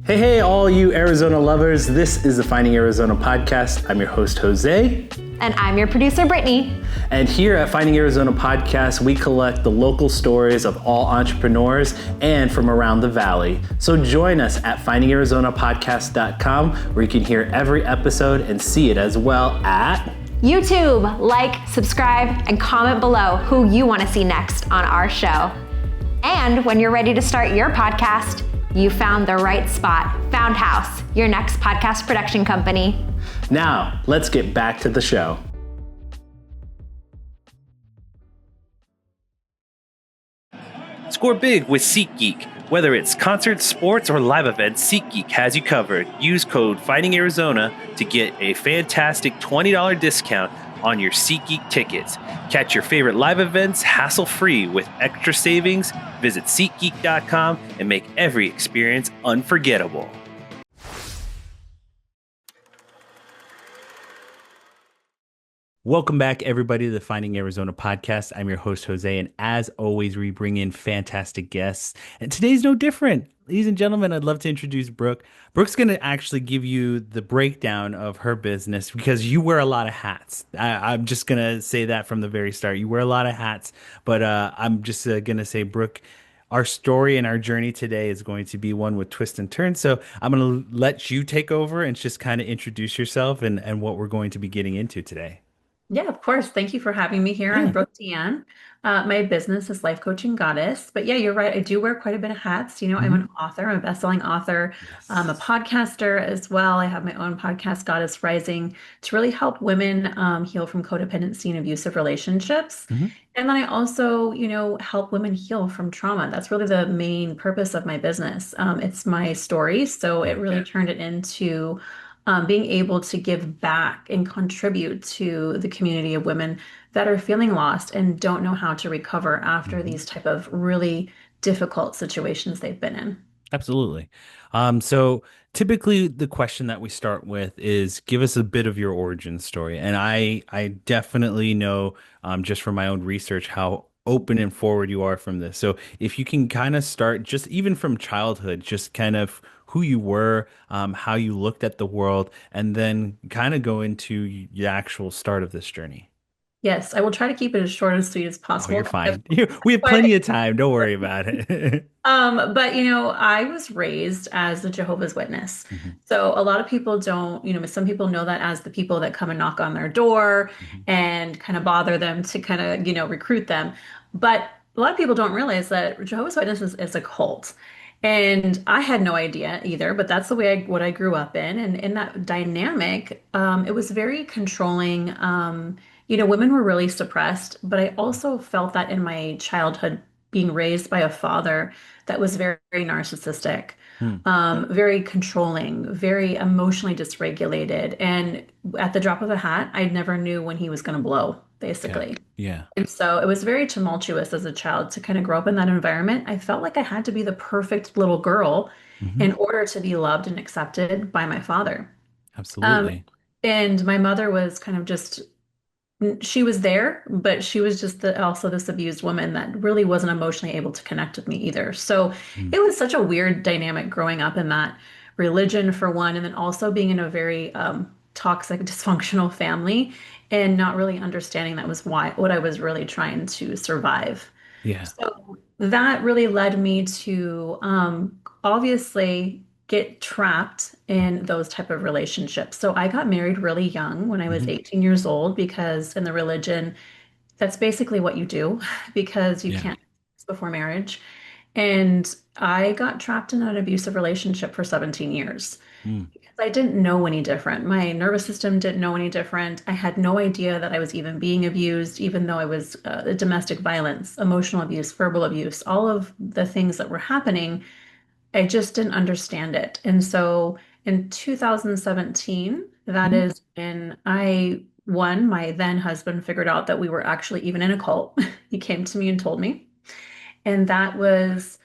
Hey, all you Arizona lovers. This is the Finding Arizona podcast. I'm your host, Jose. And I'm your producer, Brittany. And here at Finding Arizona podcast, we collect the local stories of all entrepreneurs and from around the valley. So join us at findingarizonapodcast.com, where you can hear every episode and see it as well at YouTube. Like, subscribe, and comment below who you want to see next on our show. And when you're ready to start your podcast, you found the right spot. Found House, your next podcast production company. Now, let's get back to the show. Score big with SeatGeek. Whether it's concerts, sports, or live events, SeatGeek has you covered. Use code FindingArizona to get a fantastic $20 discount on your SeatGeek tickets. Catch your favorite live events hassle-free with extra savings. Visit SeatGeek.com and make every experience unforgettable. Welcome back, everybody, to the Finding Arizona podcast. I'm your host, Jose, and as always, we bring in fantastic guests. And today's no different. Ladies and gentlemen, I'd love to introduce Brooke. Brooke's going to actually give you the breakdown of her business because you wear a lot of hats. I'm just going to say that from the very start. You wear a lot of hats, but I'm just going to say, Brooke, our story and our journey today is going to be one with twists and turns. So I'm going to let you take over and just kind of introduce yourself and what we're going to be getting into today. Yeah, of course. Thank you for having me here. Yeah. I'm Brooke Deanne. My business is Life Coaching Goddess. But yeah, you're right. I do wear quite a bit of hats. I'm an author, I'm a best-selling author. I'm a podcaster as well. I have my own podcast, Goddess Rising, to really help women heal from codependency and abusive relationships. And then I also, help women heal from trauma. That's really the main purpose of my business. It's my story. So it really turned it into being able to give back and contribute to the community of women that are feeling lost and don't know how to recover after these type of really difficult situations they've been in. Absolutely. So typically the question that we start with is give us a bit of your origin story. And I definitely know just from my own research how open and forward you are from this. So if you can kind of start just even from childhood, just kind of who you were, how you looked at the world, and then kind of go into the actual start of this journey. Yes, I will try to keep it as short and sweet as Oh, possible. you're fine. We have plenty of time. Don't worry about it. But I was raised as a Jehovah's Witness. So a lot of people don't, some people know that as the people that come and knock on their door and kind of bother them to kind of, recruit them. But a lot of people don't realize that Jehovah's Witnesses is a cult. And I had no idea either, but that's the way what I grew up in. And in that dynamic, it was very controlling. Women were really suppressed, but I also felt that in my childhood, being raised by a father that was very, very narcissistic, very controlling, very emotionally dysregulated. And at the drop of a hat, I never knew when he was going to blow, basically. Yeah. And so it was very tumultuous as a child to kind of grow up in that environment. I felt like I had to be the perfect little girl in order to be loved and accepted by my father. Absolutely. And my mother was kind of just, she was there, but she was just also this abused woman that really wasn't emotionally able to connect with me either. So it was such a weird dynamic growing up in that religion, for one, and then also being in a very toxic, dysfunctional family and not really understanding that was what I was really trying to survive. Yeah. So that really led me to obviously get trapped in those type of relationships. So I got married really young when I was 18 years old because in the religion, that's basically what you do because you can't before marriage. And I got trapped in an abusive relationship for 17 years because I didn't know any different. My nervous system didn't know any different. I had no idea that I was even being abused, even though I was domestic violence, emotional abuse, verbal abuse, all of the things that were happening. I just didn't understand it. And so in 2017, that is when my then husband figured out that we were actually even in a cult. He came to me and told me. And that was,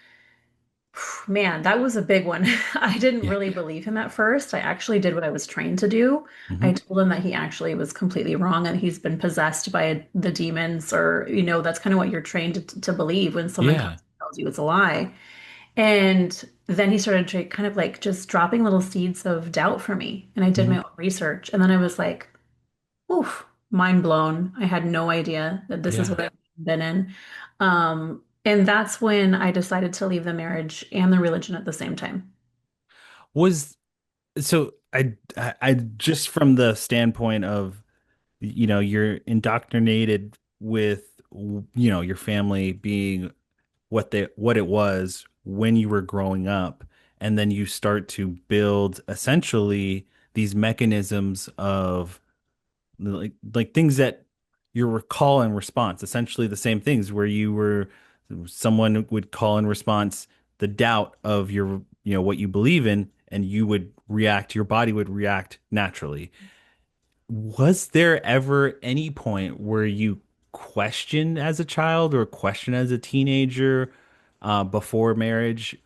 man, that was a big one. I didn't really believe him at first. I actually did what I was trained to do. I told him that he actually was completely wrong and he's been possessed by the demons, or, that's kind of what you're trained to believe when someone comes and tells you it's a lie. And then he started to kind of like just dropping little seeds of doubt for me. And I did my Hmm. own research. And then I was like, oof, mind blown. I had no idea that this is Yeah. what I've been in. And that's when I decided to leave the marriage and the religion at the same time. Was so I just from the standpoint of, you're indoctrinated with, your family being what it was when you were growing up, and then you start to build essentially these mechanisms of like things that you recall in response, essentially the same things where someone would call in response the doubt of what you believe in, and your body would react naturally. Was there ever any point where you questioned as a child or questioned as a teenager, before marriage,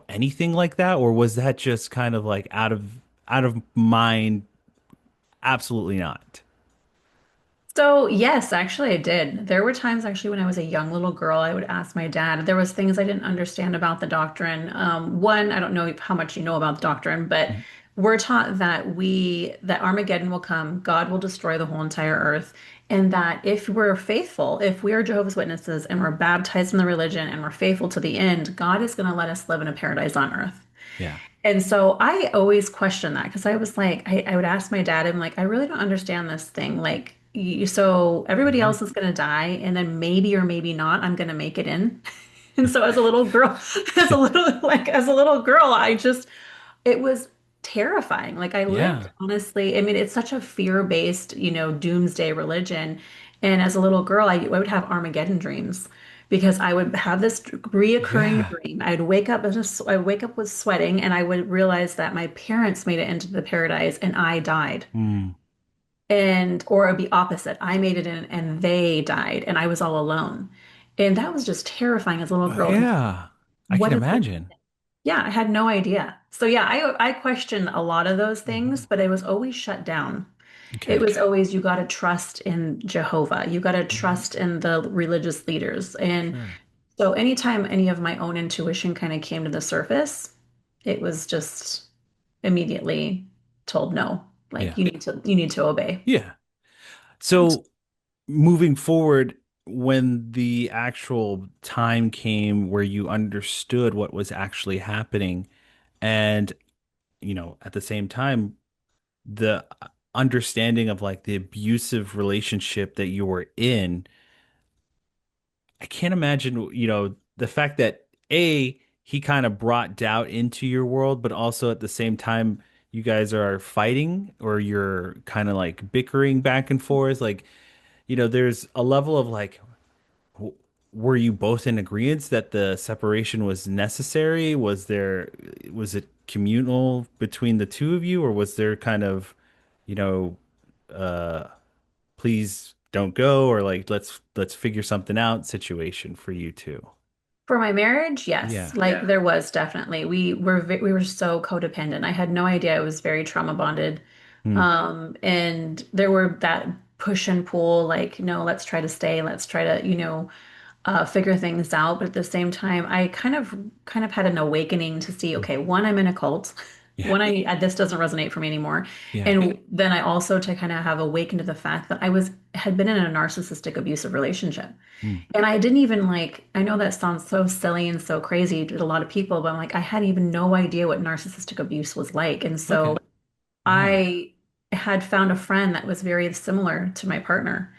anything like that? Or was that just kind of like out of mind? Absolutely not. So, yes, actually, I did. There were times actually when I was a young little girl, I would ask my dad. There was things I didn't understand about the doctrine. One, I don't know how much you know about the doctrine, but Mhm. we're taught that Armageddon will come, God will destroy the whole entire earth, and that if we're faithful, if we are Jehovah's Witnesses and we're baptized in the religion and we're faithful to the end, God is going to let us live in a paradise on earth. Yeah. And so I always questioned that because I was like, I would ask my dad, I'm like, I really don't understand this thing. Like, so everybody Mhm. else is going to die, and then maybe or maybe not, I'm going to make it in. And so as a little girl, as a little girl, it was terrifying. Like I lived, Yeah. honestly, I mean, it's such a fear-based, doomsday religion. And as a little girl, I would have Armageddon dreams because I would have this reoccurring Yeah. dream. I'd wake up with sweating, and I would realize that my parents made it into the paradise and I died. Mm. Or it'd be opposite. I made it in and they died and I was all alone. And that was just terrifying as a little girl because Yeah. I can what is going to imagine. yeah, I had no idea. So yeah, I questioned a lot of those Mhm. things, but it was always shut down. It Okay. was always you got to trust in Jehovah. You got to Mhm. trust in the religious leaders. And Sure. so anytime any of my own intuition kind of came to the surface, it was just immediately told no. Like Yeah. you need to obey. Yeah. So moving forward, when the actual time came where you understood what was actually happening, and at the same time, the understanding of like the abusive relationship that you were in, I can't imagine, the fact that he kind of brought doubt into your world, but also at the same time, you guys are fighting, or you're kind of like bickering back and forth. Like, there's a level of like, w- were you both in agreement that the separation was necessary? Was it communal between the two of you, or was there kind of, you know, uh, please don't go, or like let's figure something out situation for you two? For my marriage, yes. Yeah. Like there was definitely. We were so codependent. I had no idea it was very trauma bonded. Hmm. And there were that push and pull, like, no, let's try to stay, let's try to, figure things out. But at the same time, I kind of had an awakening to see, okay, one, I'm in a cult. Yeah. One, this doesn't resonate for me anymore. Yeah. And then I also to kind of have awakened to the fact that had been in a narcissistic abusive relationship. Hmm. And I didn't even like, I know that sounds so silly and so crazy to a lot of people, but I'm like, I had even no idea what narcissistic abuse was like. And so Okay. Yeah. I had found a friend that was very similar to my partner.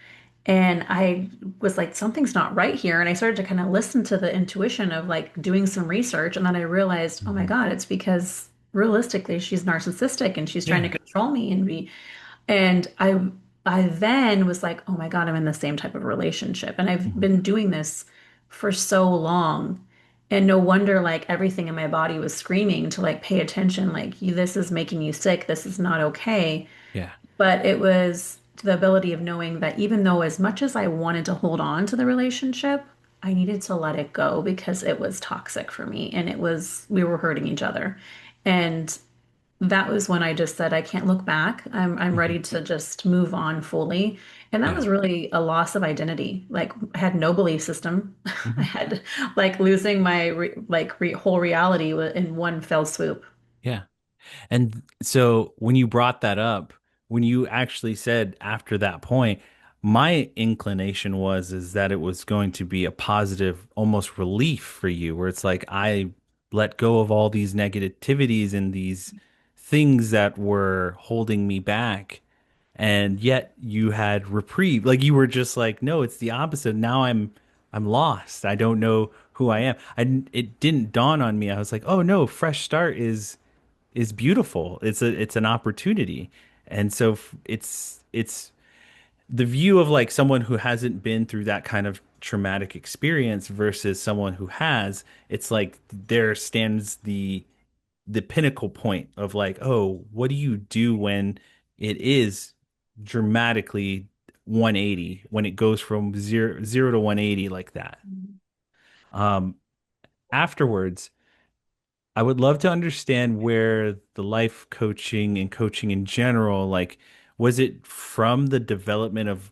And I was like, something's not right here. And I started to kind of listen to the intuition of like doing some research. And then I realized, oh my Hmm. God, it's because realistically, she's narcissistic and she's trying to Yeah. control me and I then was like, oh my God, I'm in the same type of relationship. And I've Hmm. been doing this for so long. And no wonder like everything in my body was screaming to like pay attention, like this is making you sick. This is not okay. Yeah. But it was the ability of knowing that even though as much as I wanted to hold on to the relationship, I needed to let it go because it was toxic for me and we were hurting each other. And that was when I just said, I can't look back. I'm Mhm. ready to just move on fully. And that Yeah. was really a loss of identity. Like I had no belief system. I Mhm. had like losing my whole reality in one fell swoop. Yeah. And so when you brought that up, when you actually said after that point, my inclination was is that it was going to be a positive, almost relief for you, where it's like I let go of all these negativities and these things that were holding me back. And yet you had reprieve. Like you were just like, no, it's the opposite. Now I'm lost. I don't know who I am. It didn't dawn on me. I was like, oh no, fresh start is beautiful. It's an opportunity. And so it's the view of like someone who hasn't been through that kind of traumatic experience versus someone who has, it's like there stands the pinnacle point of like, oh, what do you do when it is dramatically 180, when it goes from zero to 180 like that? Um, Afterwards, I would love to understand where the life coaching and coaching in general, like, was it from the development of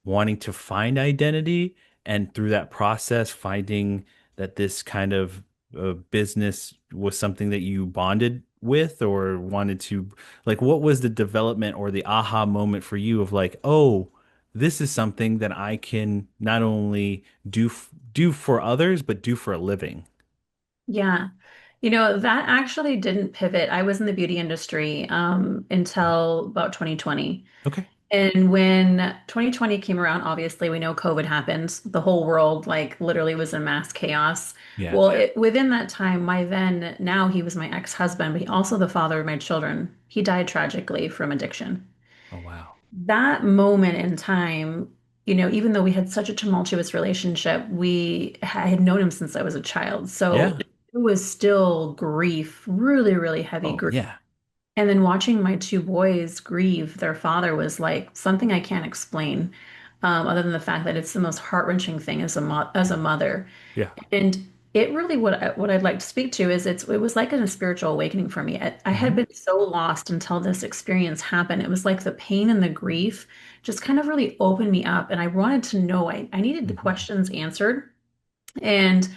wanting to find identity and through that process finding that this kind of business was something that you bonded with or wanted to, like, what was the development or the aha moment for you of like, oh, this is something that I can not only do for others, but do for a living? Yeah. That actually didn't pivot. I was in the beauty industry until about 2020. Okay. And when 2020 came around, obviously we know COVID happened. The whole world like literally was in mass chaos. Yeah. Well, within that time, now he was my ex-husband, but he also the father of my children. He died tragically from addiction. Oh, wow. That moment in time, even though we had such a tumultuous relationship, I had known him since I was a child. So Yeah. it was still grief, really, really heavy Oh, grief. yeah. And then watching my two boys grieve their father was like something I can't explain, other than the fact that it's the most heart-wrenching thing as a mother. Yeah. And it really what I'd like to speak to is it was like a spiritual awakening for me. I had Hmm. been so lost until this experience happened. It was like the pain and the grief just kind of really opened me up, and I wanted to know. I needed the Hmm. questions answered. And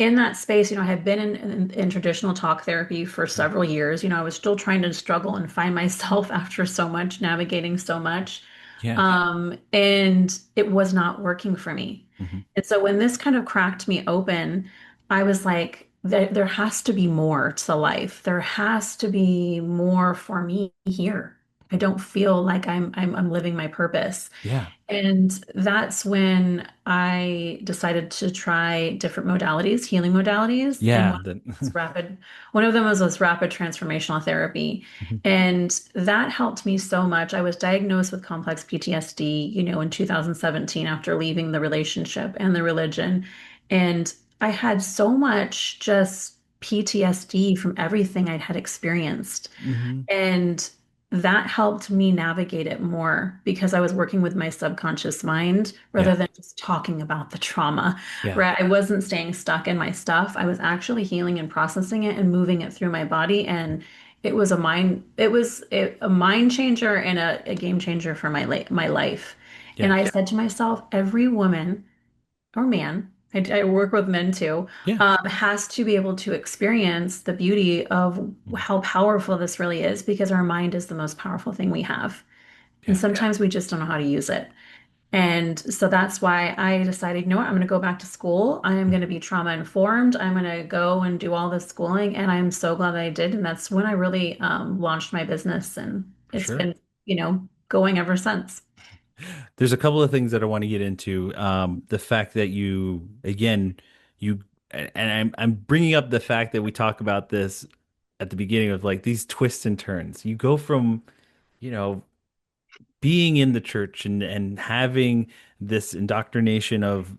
in that space, I had been in traditional talk therapy for several years. I was still trying to struggle and find myself after so much, navigating so much. Yeah. And it was not working for me. Hmm. And so when this kind of cracked me open, I was like, there has to be more to life. There has to be more for me here. I don't feel like I'm living my purpose. Yeah. And that's when I decided to try different modalities, healing modalities. And Yeah. Then. one of them was this rapid transformational therapy. Mhm. And that helped me so much. I was diagnosed with complex PTSD, in 2017 after leaving the relationship and the religion. And I had so much just PTSD from everything I'd had experienced. Hmm. And that helped me navigate it more because I was working with my subconscious mind rather Yeah. than just talking about the trauma, Yeah. right? I wasn't staying stuck in my stuff. I was actually healing and processing it and moving it through my body. And it was a mind changer and a game changer for my life. And Yeah. I said to myself, every woman or man, I work with men too, Yeah. has to be able to experience the beauty of Mhm. how powerful this really is because our mind is the most powerful thing we have. And Yeah. sometimes we just don't know how to use it. And so that's why I decided, you know what, I'm going to go back to school. I am Mhm. going to be trauma informed. I'm going to go and do all this schooling. And I'm so glad that I did. And that's when I really launched my business. And For it's sure. been, going ever since. There's a couple of things that I want to get into. The fact that you, again, you, and I'm bringing up the fact that we talk about this at the beginning of like these twists and turns. You go from, you know, being in the church and having this indoctrination of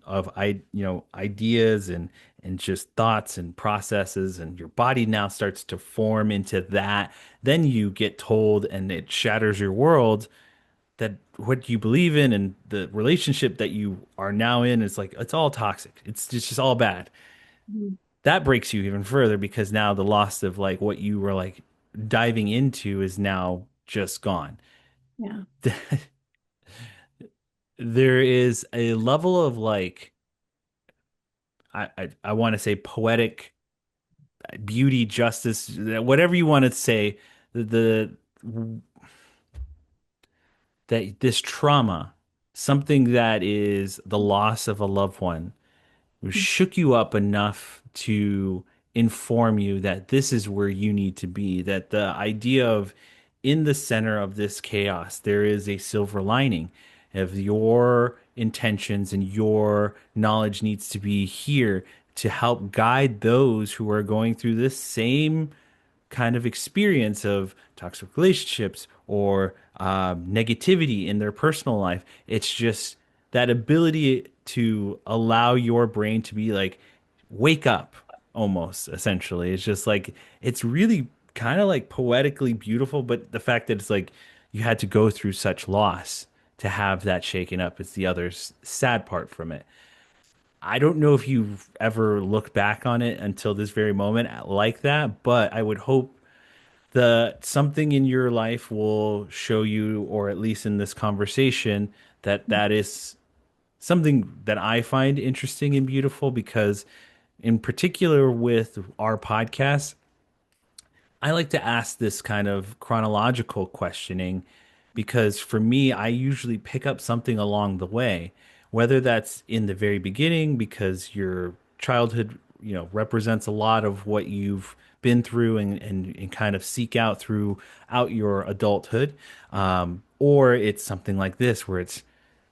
ideas and just thoughts and processes, and your body now starts to form into that. Then you get told and it shatters your world that what you believe in and the relationship that you are now in is like it's all toxic. It's just all bad. Mhm. That breaks you even further because now the loss of like what you were like. diving into is now just gone. Yeah. There is a level of like I want to say poetic beauty, justice, whatever you want to say, the that this trauma, something that is the loss of a loved one, shook you up enough to inform you that this is where you need to be, that the idea of in the center of this chaos, there is a silver lining of your intentions and your knowledge needs to be here to help guide those who are going through this same kind of experience of toxic relationships or negativity in their personal life. It's just that ability to allow your brain to be like, wake up almost, essentially. It's just like, it's really kind of like poetically beautiful, but the fact that it's like you had to go through such loss to have that shaken up is the other sad part from it. I don't know if you've ever looked back on it until this very moment like that, but I would hope the something in your life will show you, or at least in this conversation, that that is something that I find interesting and beautiful because, in particular, with our podcast, I like to ask this kind of chronological questioning because for me, I usually pick up something along the way, whether that's in the very beginning because your childhood, represents a lot of what you've been through and kind of seek out throughout your adulthood. Or it's something like this where it's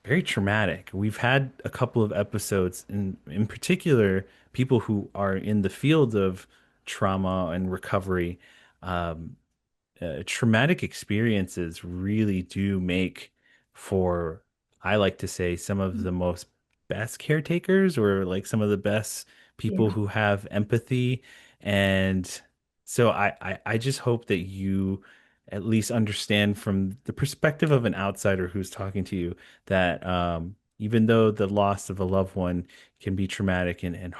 very traumatic. We've had a couple of episodes, in particular, people who are in the field of trauma and recovery. Traumatic experiences really do make for, I like to say, some of the most best caretakers or like some of the best people Yeah. who have empathy. And so I just hope that you at least understand from the perspective of an outsider who's talking to you that even though the loss of a loved one can be traumatic and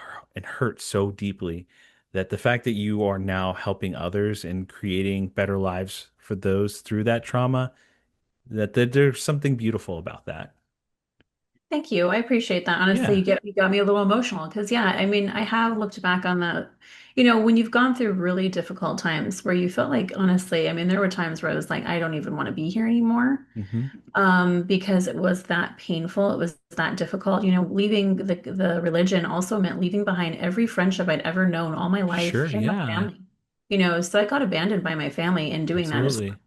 hurt so deeply, that the fact that you are now helping others and creating better lives for those through that trauma, that there's something beautiful about that. Thank you. I appreciate that. Honestly, Yeah. you got me a little emotional because yeah, I mean, I have looked back on the, when you've gone through really difficult times where you felt like honestly, I mean, there were times where I was like, I don't even want to be here anymore. Hmm. Because it was that painful, it was that difficult. Leaving the religion also meant leaving behind every friendship I'd ever known all my life Sure. and my Yeah. family. So I got abandoned by my family in doing that as well. Absolutely.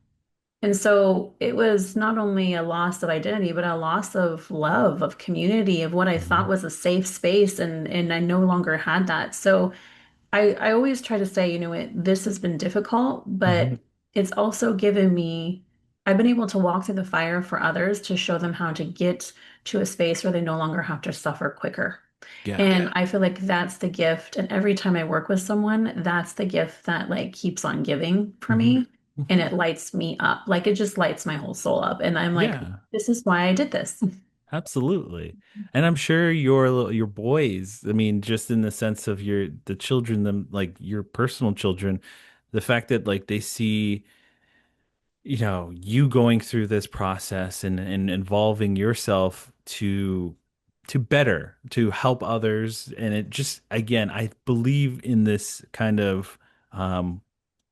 And so it was not only a loss of identity, but a loss of love, of community, of what I thought Hmm. was a safe space, and I no longer had that. So I always try to say, this has been difficult, Hmm. but it's also given me, I've been able to walk through the fire for others to show them how to get to a space where they no longer have to suffer quicker. Yeah. And I feel like that's the gift. And every time I work with someone, that's the gift that like keeps on giving for Hmm. me. And Hmm. it lights me up. Like it just lights my whole soul up. And I'm like, Yeah. this is why I did this. Absolutely. And I'm sure your boys, I mean, just in the sense of the children, them like your personal children, the fact that like they see you going through this process and involving yourself to better, to help others. And it just, again, I believe in this kind of um,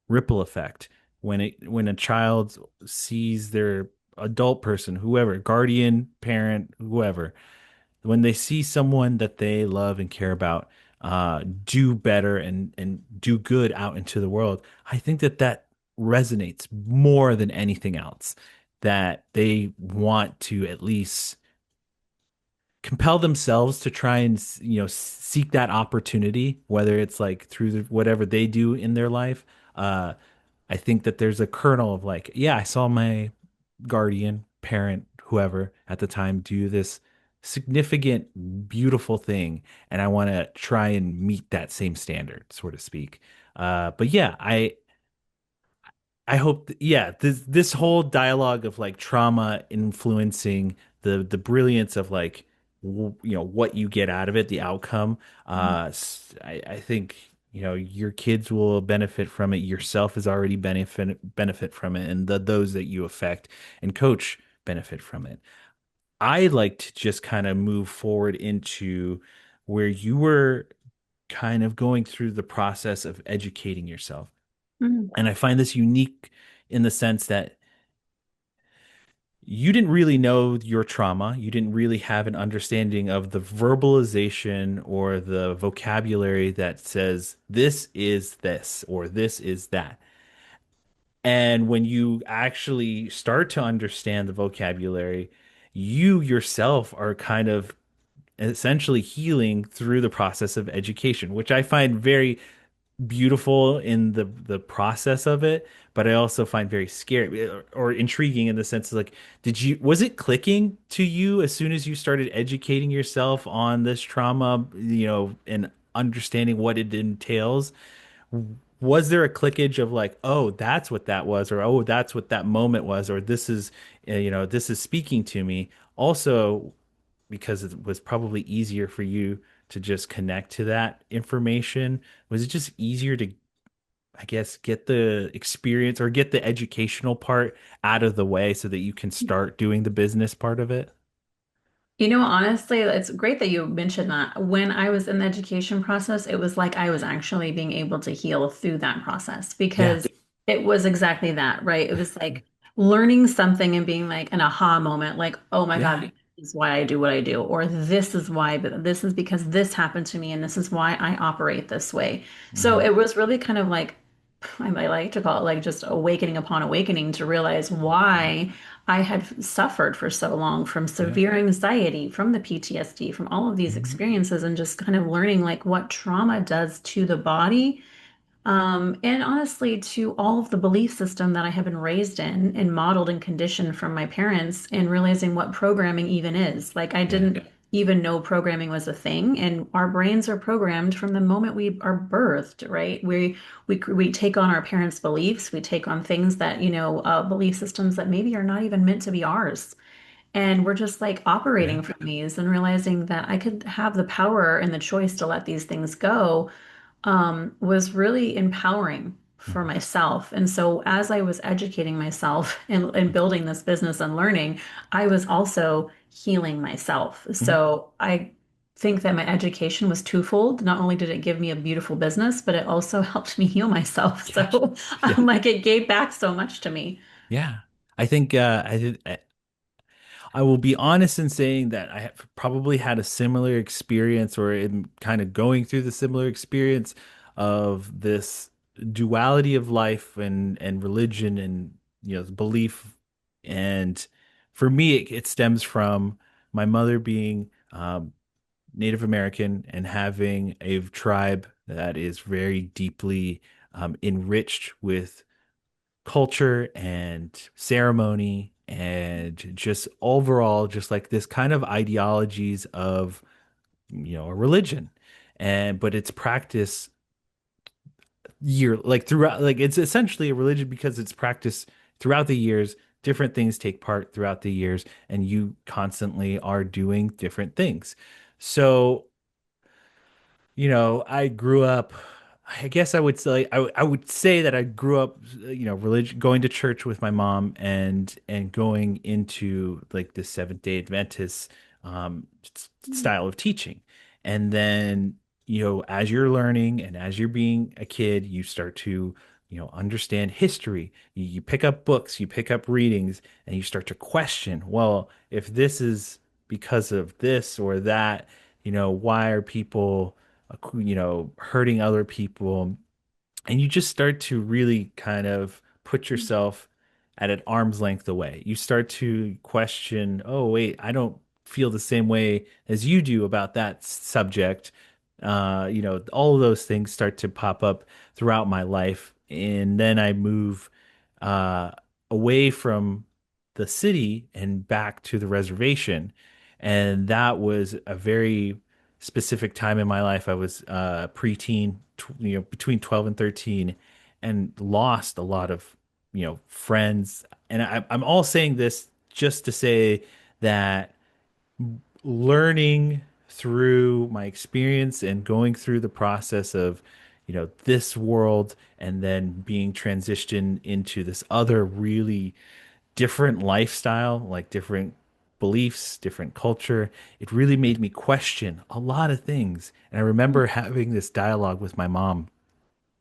ripple effect when a child sees their adult person, whoever, guardian, parent, whoever, when they see someone that they love and care about do better and do good out into the world, I think that that resonates more than anything else. That they want to at least compel themselves to try and seek that opportunity, whether it's like through whatever they do in their life. Uh, I think that there's a kernel of like, yeah, I saw my guardian, parent, whoever at the time do this significant, beautiful thing, and I want to try and meet that same standard, so to speak. But yeah, I hope yeah, this whole dialogue of like trauma influencing the brilliance of like what you get out of it, the outcome. I think your kids will benefit from it. Yourself is already benefit from it, and those that you affect and coach benefit from it. I like to just kind of move forward into where you were kind of going through the process of educating yourself. Mm. And I find this unique in the sense that you didn't really know your trauma. You didn't really have an understanding of the verbalization or the vocabulary that says this is this or this is that. And when you actually start to understand the vocabulary, you yourself are kind of essentially healing through the process of education, which I find very beautiful in the process of it, but I also find very scary or intriguing in the sense of like, was it clicking to you as soon as you started educating yourself on this trauma, and understanding what it entails? Was there a clickage of like, oh, that's what that was, or oh, that's what that moment was, or this is speaking to me? Also, because it was probably easier for you to just connect to that information, was it just easier to, I guess, get the experience or get the educational part out of the way so that you can start doing the business part of it? Honestly, it's great that you mentioned that. When I was in the education process, it was like I was actually being able to heal through that process Yeah. because it was exactly that, right? It was like learning something and being like an aha moment, like, oh my Yeah. God, this is why I do what I do, or this is why, but this is because this happened to me and this is why I operate this way. So Hmm. it was really kind of like, I might like to call it like just awakening upon awakening to realize why I had suffered for so long from Yeah. severe anxiety, from the PTSD, from all of these Hmm. experiences, and just kind of learning like what trauma does to the body, and honestly, to all of the belief system that I have been raised in and modeled and conditioned from my parents, and realizing what programming even is. Like, I Yeah. didn't even know programming was a thing, and our brains are programmed from the moment we are birthed, right? We take on our parents' beliefs, we take on things that, belief systems that maybe are not even meant to be ours. And we're just like Yeah. operating from these and realizing that I could have the power and the choice to let these things go, was really empowering for Mhm. myself. And so as I was educating myself and building this business and learning, I was also healing myself. Mhm. So I think that my education was twofold. Not only did it give me a beautiful business, but it also helped me heal myself. Yeah. So Yeah. like it gave back so much to me. Yeah. I think I will be honest in saying that I have probably had a similar experience or am kind of going through the similar experience of this duality of life and religion and belief. And for me, it stems from my mother being Native American and having a tribe that is very deeply enriched with culture and ceremony and just overall just like this kind of ideologies of a religion, and but it's practice like throughout, like it's essentially a religion because it's practiced throughout the years. Different things take part throughout the years and you constantly are doing different things. So I grew up, I guess I would say I would say that I grew up, religion, going to church with my mom and going into like the Seventh-day Adventist style of teaching. And then, as you're learning and as you're being a kid, you start to, understand history. You pick up books, you pick up readings, and you start to question, well, if this is because of this or that, why are people hurting other people? And you just start to really kind of put yourself at an arm's length away. You start to question, oh, wait, I don't feel the same way as you do about that subject. All of those things start to pop up throughout my life. And then I move uh, away from the city and back to the reservation. And that was a very specific time in my life. I was preteen, between 12 and 13, and lost a lot of, friends. And I'm all saying this just to say that learning through my experience and going through the process of, this world and then being transitioned into this other really different lifestyle, like different beliefs, different culture. It really made me question a lot of things. And I remember having this dialogue with my mom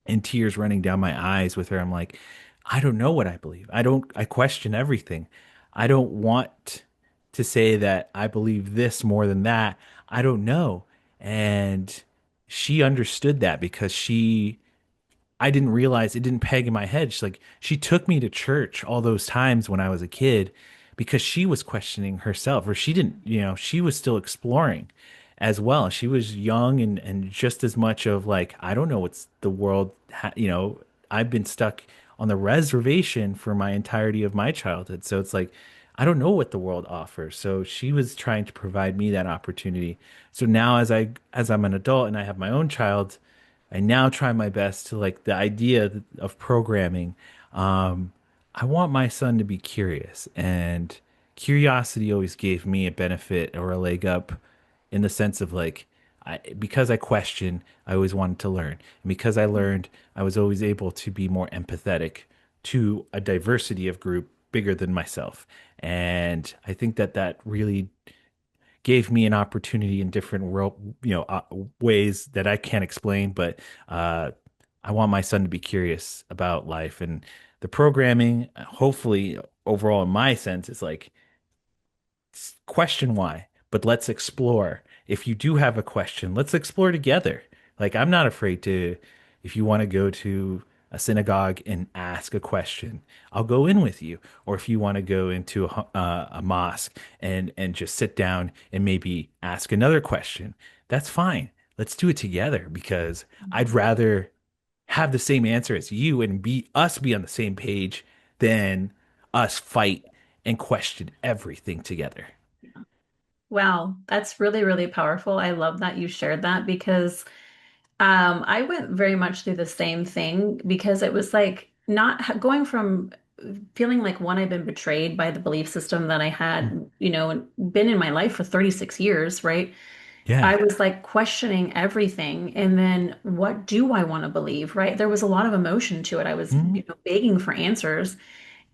and tears running down my eyes with her. I'm like, I don't know what I believe. I question everything. I don't want to say that I believe this more than that. I don't know. And she understood that because I didn't realize it didn't peg in my head. She took me to church all those times when I was a kid because she was questioning herself, or she didn't, she was still exploring as well. She was young and just as much of like, I don't know what's the world, I've been stuck on the reservation for my entirety of my childhood. So it's like, I don't know what the world offers. So she was trying to provide me that opportunity. So now as I'm an adult and I have my own child, I now try my best to like the idea of programming. Um, I want my son to be curious, and curiosity always gave me a benefit or a leg up in the sense of like, because I question, I always wanted to learn. And because I learned, I was always able to be more empathetic to a diversity of group bigger than myself. And I think that that really gave me an opportunity in different world, ways that I can't explain, but uh, I want my son to be curious about life and the programming. Hopefully, overall, in my sense, is like question why, but let's explore. If you do have a question, let's explore together. Like, I'm not afraid to, if you want to go to a synagogue and ask a question, I'll go in with you. Or if you want to go into a mosque and just sit down and maybe ask another question, that's fine. Let's do it together because I'd rather have the same answer as you and be on the same page than us fight and question everything together. Wow, that's really, really powerful. I love that you shared that because I went very much through the same thing because it was like not going from feeling like one, I've been betrayed by the belief system that I Mm. had, been in my life for 36 years, right? I Yeah. was like questioning everything. And then what do I want to believe, right? There was a lot of emotion to it. I was, Mhm. begging for answers.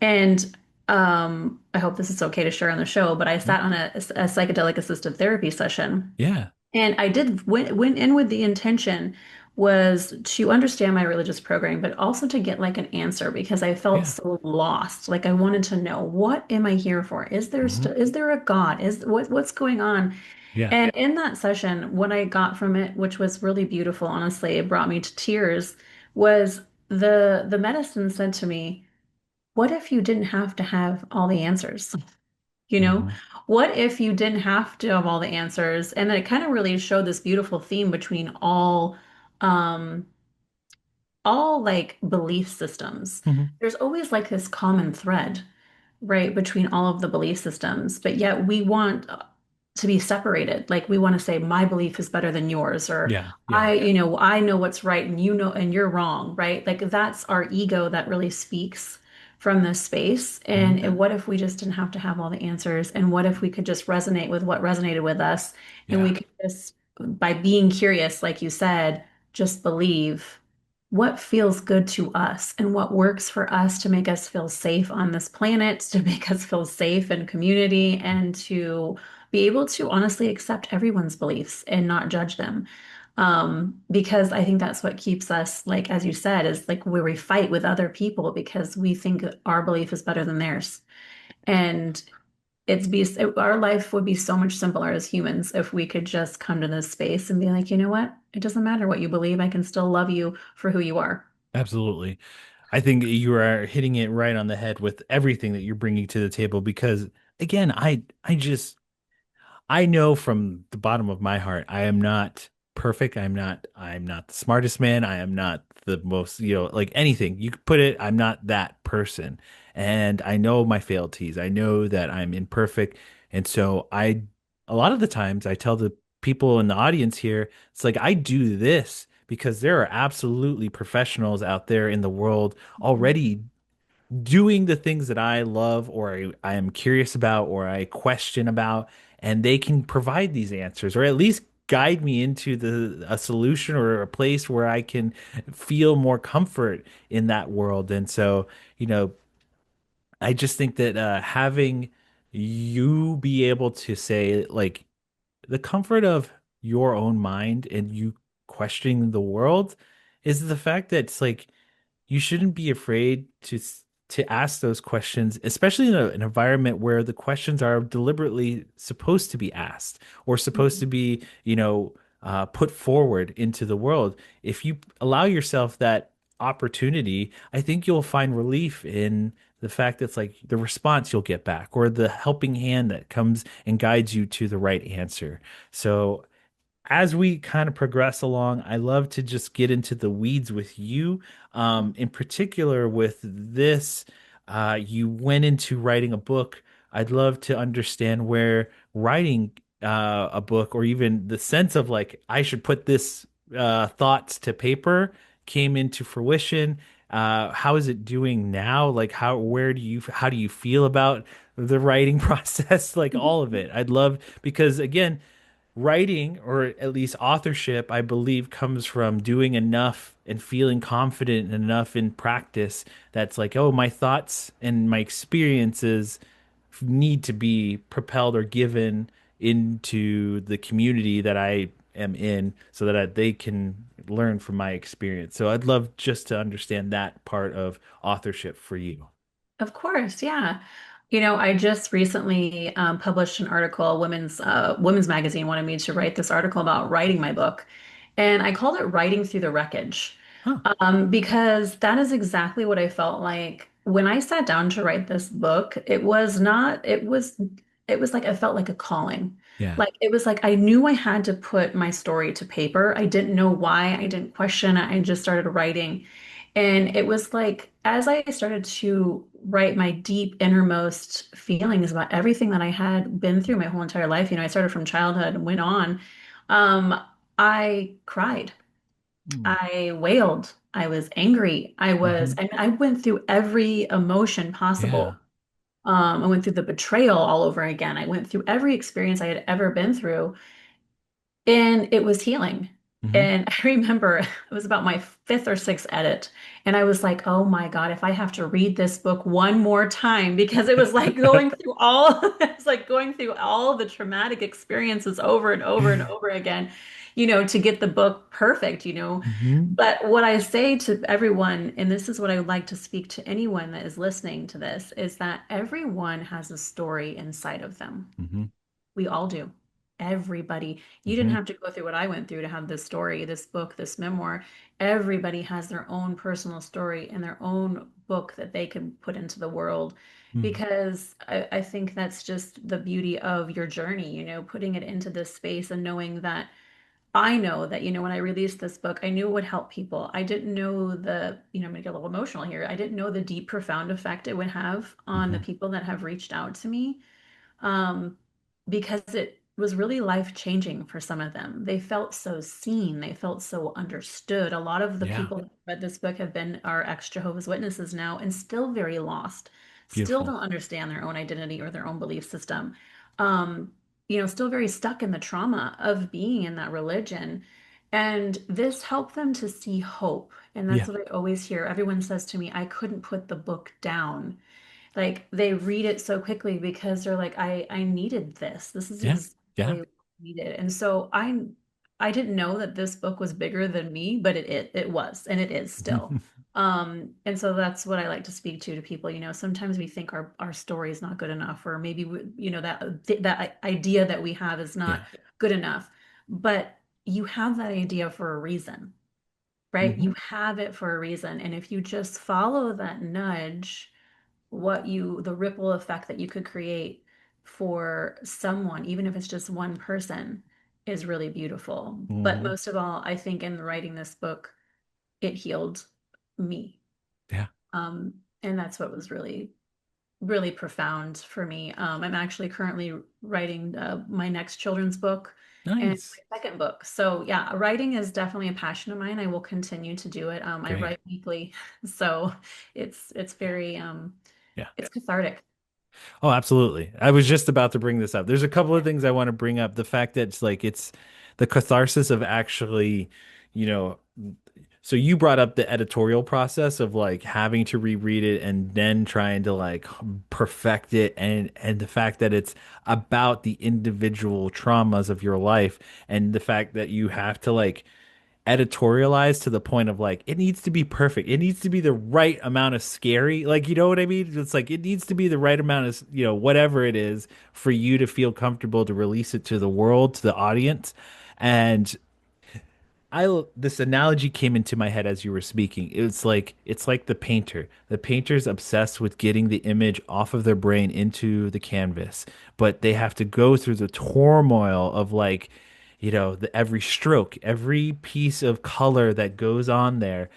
And I hope this is okay to share on the show, but I Mhm. sat on a psychedelic assisted therapy session. Yeah. And I did went in with the intention was to understand my religious programming, but also to get like an answer because I felt Yeah. so lost. Like I wanted to know, what am I here for? Hmm. Is there a God? What's going on? Yeah. And in that session, what I got from it, which was really beautiful, honestly, it brought me to tears, was the medicine said to me, what if you didn't have to have all the answers? You know, Hmm. what if you didn't have to have all the answers? And then it kind of really showed this beautiful theme between um, all like belief systems. Hmm. There's always like this common thread, right, between all of the belief systems, but yet we want to be separated. Like we want to say my belief is better than yours, or Yeah. Yeah. I know what's right and you know and you're wrong, right? Like that's our ego that really speaks from this space. Hmm. And what if we just didn't have to have all the answers? And what if we could just resonate with what resonated with us and we Yeah. could just by being curious, like you said, just believe what feels good to us and what works for us to make us feel safe on this planet, to make us feel safe in community, and to be able to honestly accept everyone's beliefs and not judge them. Because I think that's what keeps us, like, as you said, is like where we fight with other people because we think our belief is better than theirs. And our life would be so much simpler as humans if we could just come to this space and be like, you know what? It doesn't matter what you believe. I can still love you for who you are. Absolutely. I think you are hitting it right on the head with everything that you're bringing to the table because again, I know from the bottom of my heart, I am not perfect. I'm not the smartest man. I am not the most, like anything you could put it. I'm not that person. And I know my frailties. I know that I'm imperfect. And so a lot of the times I tell the people in the audience here, it's like I do this because there are absolutely professionals out there in the world already doing the things that I love or I am curious about or I question about, and they can provide these answers or at least guide me into the a solution or a place where I can feel more comfort in that world. And so, you know, I just think that having you be able to say like the comfort of your own mind and you questioning the world is the fact that it's like you shouldn't be afraid to ask those questions, especially in an environment where the questions are deliberately supposed to be asked or supposed to be, put forward into the world. If you allow yourself that opportunity, I think you'll find relief in the fact that it's like the response you'll get back or the helping hand that comes and guides you to the right answer. So as we kind of progress along, I love to just get into the weeds with you. In particular, with this, you went into writing a book. I'd love to understand where writing a book, or even the sense of like, I should put this thoughts to paper, came into fruition. How is it doing now? Like, how do you feel about the writing process? Like all of it. I'd love because again, writing or at least authorship, I believe, comes from doing enough and feeling confident enough in practice that's like, oh, my thoughts and my experiences need to be propelled or given into the community that I am in so that they can learn from my experience. So I'd love just to understand that part of authorship for you. Of course, yeah. I just recently published an article. Women's magazine wanted me to write this article about writing my book, and I called it "Writing Through the Wreckage," Huh. because that is exactly what I felt like when I sat down to write this book. It was like I felt like a calling. Yeah. Like it was like I knew I had to put my story to paper. I didn't know why. I didn't question it. I just started writing. And it was like, as I started to write my deep innermost feelings about everything that I had been through my whole entire life, I started from childhood and went on, um, I cried. Mm. I wailed. I was angry. Hmm. I went through every emotion Yeah. possible. I went through the betrayal all over again. I went through every experience I had ever been through. And it was healing. Hmm. And I remember it was about my fifth or sixth edit. And I was like, oh my God, if I have to read this book one more time, because it was like going through all, it's like going through all the traumatic experiences over and over and over again, to get the book perfect. Hmm. But what I say to everyone, and this is what I would like to speak to anyone that is listening to this, is that everyone has a story inside of them. Hmm. We all do. Everybody. You didn't Hmm. have to go through what I went through to have this story, this book, this memoir. Everybody has their own personal story and their own book that they can put into the world. Hmm. Because I think that's just the beauty of your journey, putting it into this space and knowing that I know that, when I released this book, I knew it would help people. I didn't know I'm going to get a little emotional here. I didn't know the deep, profound effect it would have on the Hmm. people that have reached out to me, um, because it was really life changing for some of them. They felt so seen, they felt so understood. A lot of the Yeah. people that read this book have been our ex-Jehovah's Witnesses now and still very lost, still Beautiful. don't understand their own identity or their own belief system. Um, Still very stuck in the trauma of being in that religion. And this helped them to see hope. And that's Yeah. what I always hear. Everyone says to me, I couldn't put the book down. Like they read it so quickly because they're like, I needed this. This is Yeah. Yeah. exactly what I needed. And so I didn't know that this book was bigger than me, but it was, and it is still. And so that's what I like to speak to people. Sometimes we think our story is not good enough, or maybe that idea that we have is not Yeah. good enough. But you have that idea for a reason, right? Hmm. You have it for a reason. And if you just follow that nudge, the ripple effect that you could create for someone, even if it's just one person, is really beautiful. But Hmm. most of all, I think in writing this book, it healed me. Yeah. Um, and that's what was really, really profound for me. I'm actually currently writing my next children's book and Nice. my second book. So yeah, writing is definitely a passion of mine. I will continue to do it. I Great. write weekly, so it's very Yeah. it's cathartic. Oh, absolutely. I was just about to bring this up. There's a couple of things I want to bring up. The fact that it's the catharsis of actually, you know, so you brought up the editorial process of like having to reread it and then trying to like perfect it, and the fact that it's about the individual traumas of your life, and the fact that you have to like editorialized to the point of like it needs to be perfect. It needs to be the right amount of scary. Like, you know what I mean? It's like it needs to be the right amount of, whatever it is for you to feel comfortable to release it to the world, to the audience. And this analogy came into my head as you were speaking. It's like the painter. The painter's obsessed with getting the image off of their brain into the canvas, but they have to go through the turmoil of like, the every stroke, every piece of color that goes on there,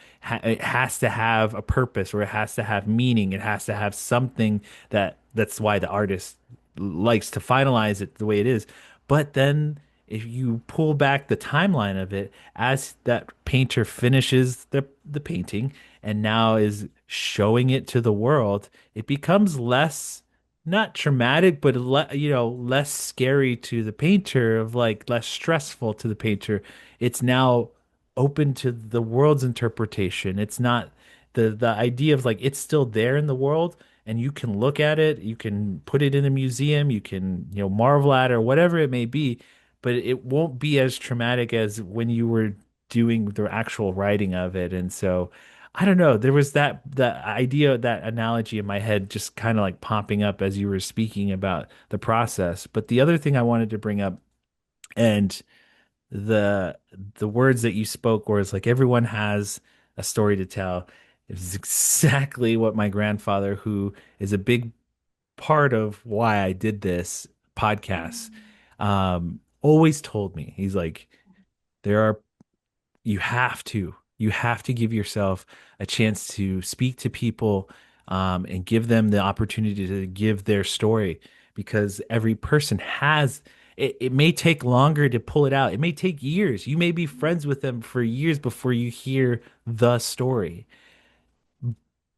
it has to have a purpose, or it has to have meaning. It has to have something that's why the artist likes to finalize it the way it is. But then if you pull back the timeline of it, as that painter finishes the painting and now is showing it to the world, it becomes less, not traumatic, but less scary to the painter, of like less stressful to the painter. It's now open to the world's interpretation. It's not the idea of like it's still there in the world, and you can look at it, you can put it in a museum, you can, marvel at it or whatever it may be, but it won't be as traumatic as when you were doing the actual writing of it. And so I don't know, there was that idea, that analogy in my head just kind of like popping up as you were speaking about the process. But the other thing I wanted to bring up, and the the words that you spoke, where it's like everyone has a story to tell, is exactly what my grandfather, who is a big part of why I did this podcast, always told me. He's like, there are, you have to give yourself a chance to speak to people, and give them the opportunity to give their story, because every person has it may take longer to pull it out. It may take years. You may be friends with them for years before you hear the story,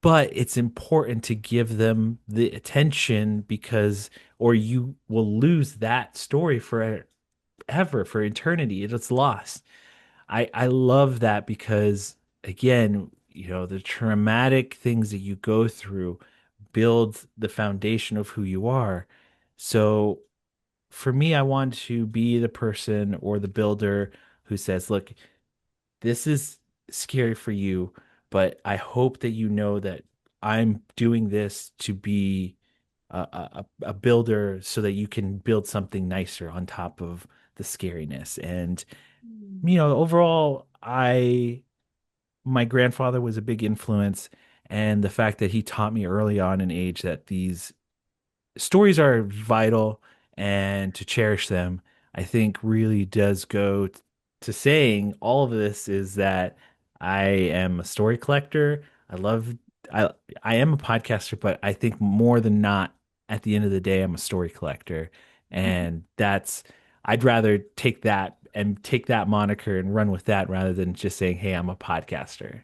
but it's important to give them the attention, because or you will lose that story forever, for eternity. It's lost. I love that, because again, the traumatic things that you go through build the foundation of who you are. So for me, I want to be the person or the builder who says, look, this is scary for you, but I hope that you know that I'm doing this to be a builder, so that you can build something nicer on top of the scariness. And overall, my grandfather was a big influence, and the fact that he taught me early on in age that these stories are vital and to cherish them, I think really does go to saying all of this is that I am a story collector. I love I I am a podcaster, but I think more than not, at the end of the day, I'm a story collector. And I'd rather take that moniker and run with that, rather than just saying, "Hey, I'm a podcaster."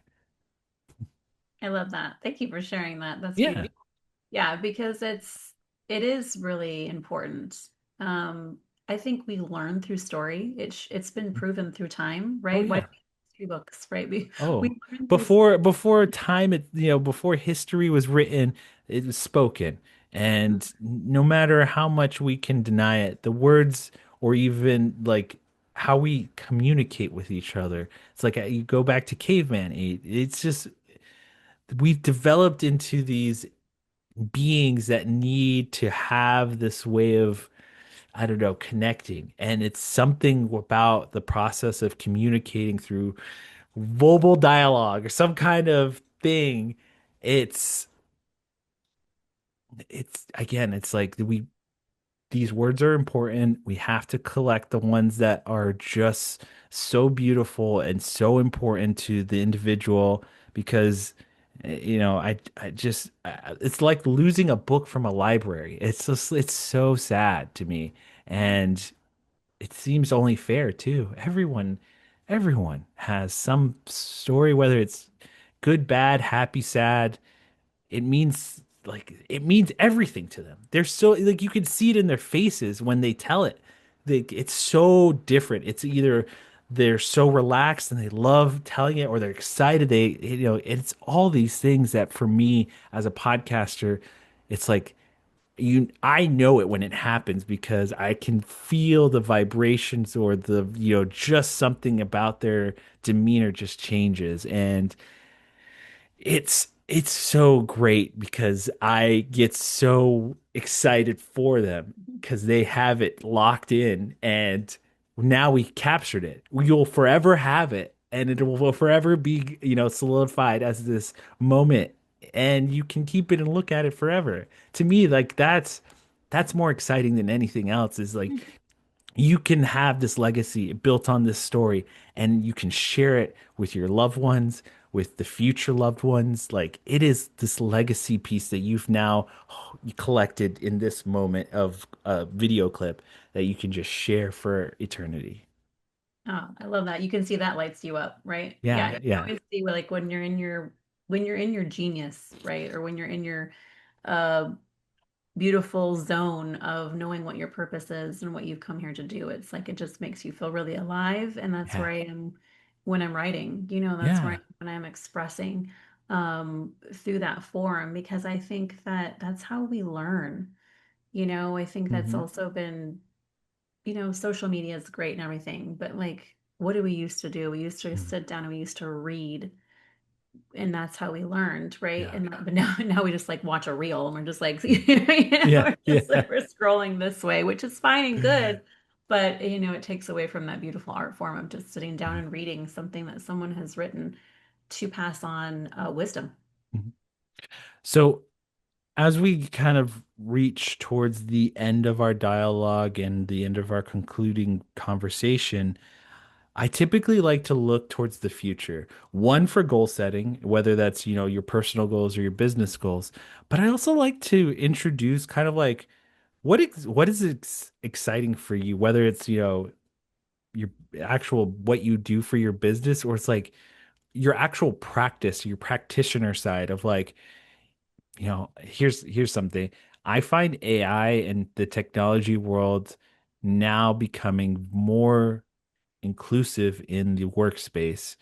I love that. Thank you for sharing that. That's Yeah. beautiful. Yeah, because it is really important. Um, I think we learn through story. It's been proven through time, Oh right? Why do yeah. we have history books, right? We Oh, learn through before time, before history was written, it was spoken. And no matter how much we can deny it, the words, or even like how we communicate with each other, it's like you go back to caveman age. It's just we've developed into these beings that need to have this way of, I don't know, connecting. And it's something about the process of communicating through verbal dialogue or some kind of thing. It's it's again, it's like these words are important. We have to collect the ones that are just so beautiful and so important to the individual, because I just it's like losing a book from a library. It's so sad to me. And it seems only fair too. Everyone has some story, whether it's good, bad, happy, sad. It means like it means everything to them. They're so like you can see it in their faces when they tell it. It's so different. It's either they're so relaxed and they love telling it, or they're excited. It's all these things that for me as a podcaster, it's like I know it when it happens because I can feel the vibrations or just something about their demeanor just changes. And it's so great because I get so excited for them because they have it locked in, and now we captured it. You'll forever have it, and it will forever be, solidified as this moment, and you can keep it and look at it forever. To me, like that's more exciting than anything else, is like you can have this legacy built on this story, and you can share it with your loved ones, with the future loved ones. Like it is this legacy piece that you've now collected in this moment of a video clip that you can just share for eternity. Oh, I love that. You can see that lights you up, right? Yeah, Yeah, you can yeah, always see like when you're in your genius, right? Or when you're in your uh beautiful zone of knowing what your purpose is and what you've come here to do. It's like it just makes you feel really alive. And that's where yeah, I am when I'm writing. That's where I yeah. am when I'm expressing through that form, because I think that that's how we learn. I think that's Hmm. also been, social media is great and everything, but like, what do we used to do? We used to sit down and we used to read, and that's how we learned, right? Yeah, But now we just like watch a reel and we're just like, yeah, yeah. we're scrolling this way, which is fine and good, but it takes away from that beautiful art form of just sitting down and reading something that someone has written to pass on wisdom. Mhm. So as we kind of reach towards the end of our dialogue and the end of our concluding conversation, I typically like to look towards the future. One, for goal setting, whether that's, your personal goals or your business goals. But I also like to introduce kind of like what is exciting for you, whether it's, your actual what you do for your business, or it's like your actual practice, your practitioner side of like, here's something. I find AI and the technology world now becoming more inclusive in the workspace,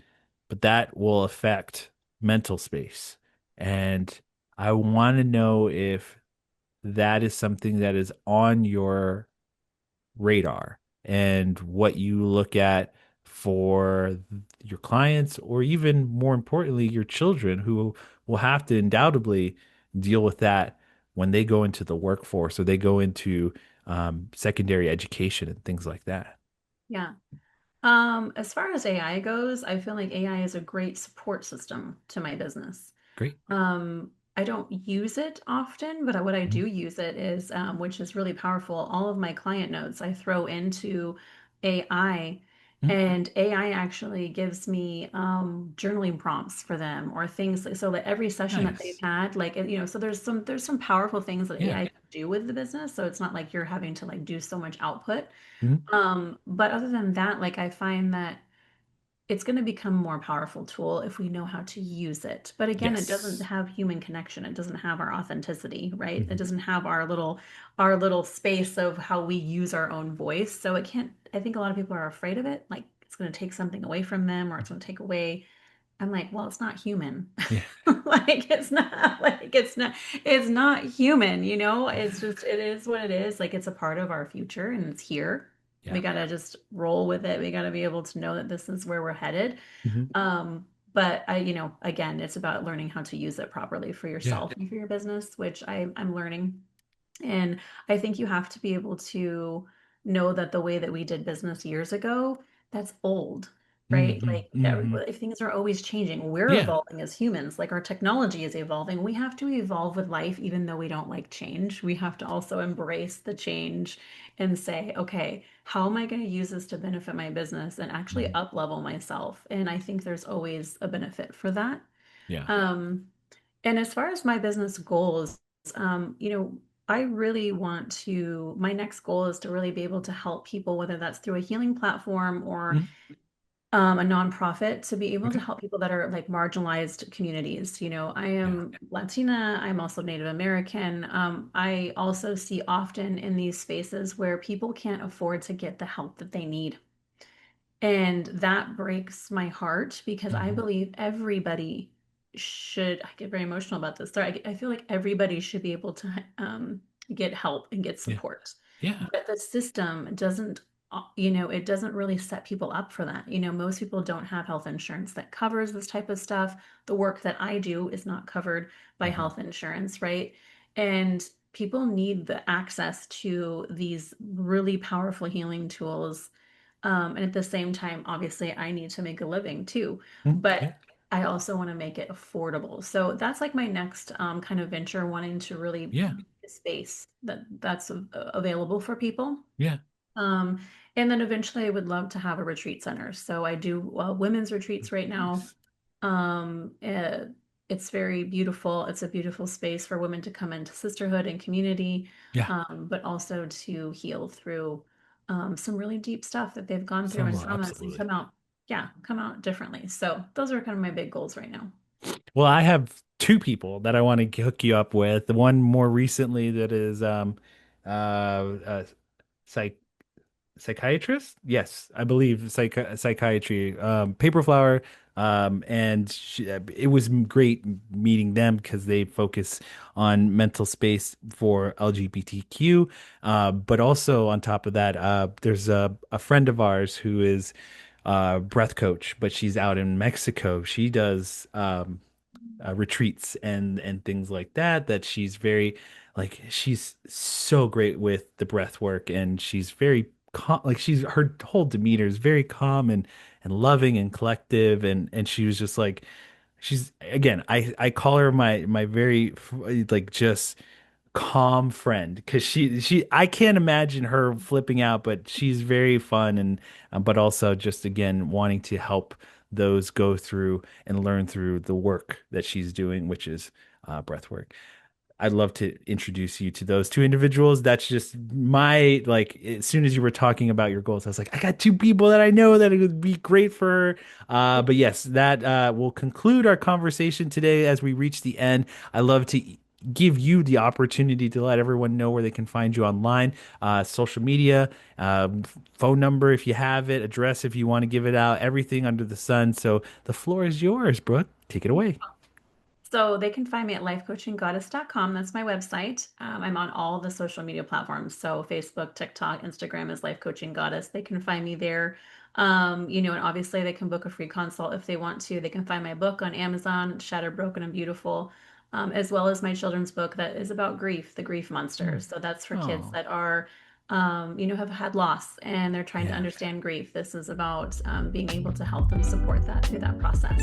but that will affect mental space. And I want to know if that is something that is on your radar and what you look at for your clients, or even more importantly, your children, who will have to undoubtedly deal with that when they go into the workforce or they go into secondary education and things like that. Yeah. As far as AI goes, I feel like AI is a great support system to my business. Great. I don't use it often, but what I Mhm. do use it is, which is really powerful. All of my client notes I throw into AI, Mhm. and AI actually gives me journaling prompts for them, or things so that every session that they've Nice. had, like, so there's some powerful things that Yeah. AI can do with the business. So it's not like you're having to like do so much output. Mhm. But other than that, like I find that it's going to become a more powerful tool if we know how to use it. But again, it doesn't Yes. have human connection. It doesn't have our authenticity, right? It Mhm. doesn't have our little space of how we use our own voice. So it can't, I think a lot of people are afraid of it. Like it's going to take something away from them, or it's going to take away. I'm like, well, it's not human. Yeah. Like it's not human, It's just it is what it is. Like it's a part of our future and it's here. We Yeah. gotta just roll with it. We gotta be able to know that this is where we're headed. Mhm. But again, it's about learning how to use it properly for Yeah. yourself and for your business, which I'm learning. And I think you have to be able to know that the way that we did business years ago, that's old, right? Hmm. Like Hmm. if things are always changing, we're Yeah. evolving as humans, like our technology is evolving. We have to evolve with life, even though we don't like change. We have to also embrace the change and say, okay, how am I going to use this to benefit my business and actually Mhm. up level myself? And I think there's always a benefit for that. Yeah. Um, and as far as my business goals, I really my next goal is to really be able to help people, whether that's through a healing platform or Mhm. a nonprofit to be able to Okay. help people that are like marginalized communities. I Yeah. am Latina, I'm also Native American. I also see often in these spaces where people can't afford to get the help that they need. And that breaks my heart because I Hmm. believe everybody should, I get very emotional about this. Sorry, I feel like everybody should be able to get help and get Yeah. support. Yeah. But the system doesn't, it doesn't really set people up for that. Most people don't have health insurance that covers this type of stuff. The work that I do is not covered by Hmm. health insurance, right? And people need the access to these really powerful healing tools, and at the same time, obviously, I need to make a living too, but Yeah. I also want to make it affordable. So that's like my next kind of venture, wanting to really Yeah. be a space that's available for people. Yeah. Um, and then eventually, I would love to have a retreat center. So I do women's retreats right now. Nice. Um, uh, it's very beautiful. It's a beautiful space for women to come into sisterhood and community, Yeah. but also to heal through some really deep stuff that they've gone through and So traumas and absolutely. come out differently. So those are kind of my big goals right now. Well, I have two people that I want to hook you up with. The one more recently that is uh psych psychiatrist. Yes, I believe psychiatry. Paper Flower. And it was great meeting them because they focus on mental space for LGBTQ. But also on top of that, there's a friend of ours who is breath coach, but she's out in Mexico. She does retreats and things like that. That she's very like she's so great with the breath work, and she's very calm. Like she's her whole demeanor is very calm and loving and collective, and she was just like she's again I call her my very like just calm friend because she I can't imagine her flipping out, but she's very fun and but also just again wanting to help those go through and learn through the work that she's doing, which is breath work. I'd love to introduce you to those two individuals. That's just my like. As soon as you were talking about your goals, I was like, I got two people that I know that it would be great for her. But yes, that will conclude our conversation today as we reach the end. I love to give you the opportunity to let everyone know where they can find you online, social media, phone number if you have it, address if you want to give it out, everything under the sun. So the floor is yours, Brooke. Take it away. So they can find me at lifecoachinggoddess.com. That's my website. I'm on all the social media platforms. So Facebook, TikTok, Instagram is Life Coaching Goddess. They can find me there. And obviously they can book a free consult if they want to. They can find my book on Amazon, Shattered, Broken, and Beautiful, as well as my children's book that is about grief, The Grief Monster. Mm. So that's for kids Oh, that are have had loss and they're trying to yeah. understand grief. This is about being able to help them support that through that process.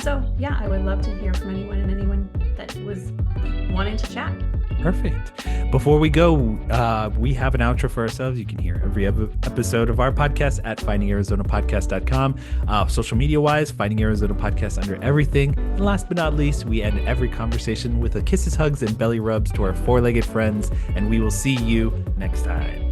So, yeah, I would love to hear from anyone and anyone that was wanting to chat. Perfect. Before we go, we have an outro for ourselves. You can hear every episode of our podcast at findingarizonapodcast.com. Social media wise, Finding Arizona Podcast under everything. And last but not least, we end every conversation with a kisses, hugs, and belly rubs to our four-legged friends. And we will see you next time.